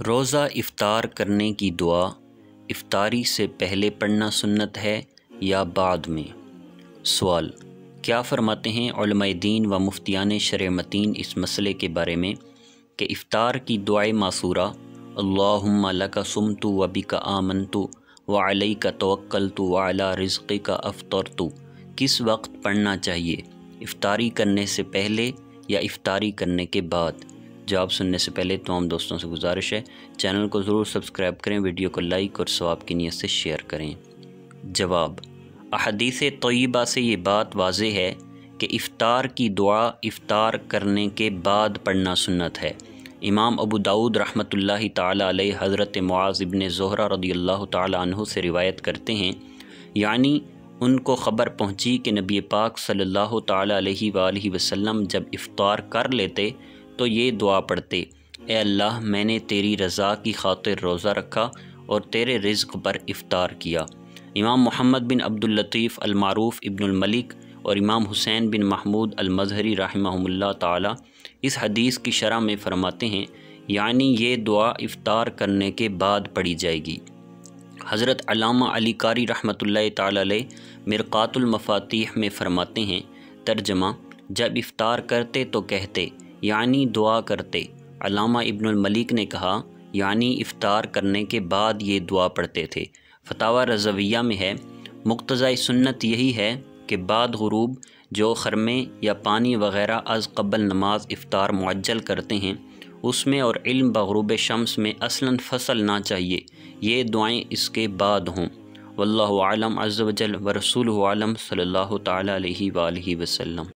روزہ افطار کرنے کی دعا افطاری سے پہلے پڑھنا سنت ہے یا بعد میں؟ سوال: کیا فرماتے ہیں علماء دین و مفتیان شرع متین اس مسئلے کے بارے میں کہ افطار کی دعائے ماثورہ اللہم لک صمت و بک آمنت و علیک توکلت و علی رزقک افطرت کس وقت پڑھنا چاہیے، افطاری کرنے سے پہلے یا افطاری کرنے کے بعد؟ جواب سننے سے پہلے تمام دوستوں سے گزارش ہے چینل کو ضرور سبسکرائب کریں، ویڈیو کو لائک اور ثواب کی نیت سے شیئر کریں۔ جواب: احادیث طیبہ سے یہ بات واضح ہے کہ افطار کی دعا افطار کرنے کے بعد پڑھنا سنت ہے۔ امام ابو داؤد رحمۃ اللہ تعالی علیہ حضرت معاذ بن زہرہ رضی اللہ تعالی عنہ سے روایت کرتے ہیں، یعنی ان کو خبر پہنچی کہ نبی پاک صلی اللہ تعالی علیہ وآلہ وسلم جب افطار کر لیتے تو یہ دعا پڑھتے: اے اللہ، میں نے تیری رضا کی خاطر روزہ رکھا اور تیرے رزق پر افطار کیا۔ امام محمد بن عبد اللطیف المعروف ابن الملک اور امام حسین بن محمود المظہری رحمہم اللہ تعالی اس حدیث کی شرح میں فرماتے ہیں، یعنی یہ دعا افطار کرنے کے بعد پڑھی جائے گی۔ حضرت علامہ علی قاری رحمۃ اللہ تعالی علیہ مرقات المفاتیح میں فرماتے ہیں، ترجمہ: جب افطار کرتے تو کہتے، یعنی دعا کرتے۔ علامہ ابن الملک نے کہا، یعنی افطار کرنے کے بعد یہ دعا پڑھتے تھے۔ فتاوی رضویہ میں ہے، مقتضی سنت یہی ہے کہ بعد غروب جو خرمے یا پانی وغیرہ از قبل نماز افطار معجل کرتے ہیں اس میں اور علم بغروب شمس میں اصلاً فصل نہ چاہیے، یہ دعائیں اس کے بعد ہوں۔ واللہ اعلم عز وجل ورسولہ اعلم صلی اللہ تعالی علیہ وآلہ وسلم۔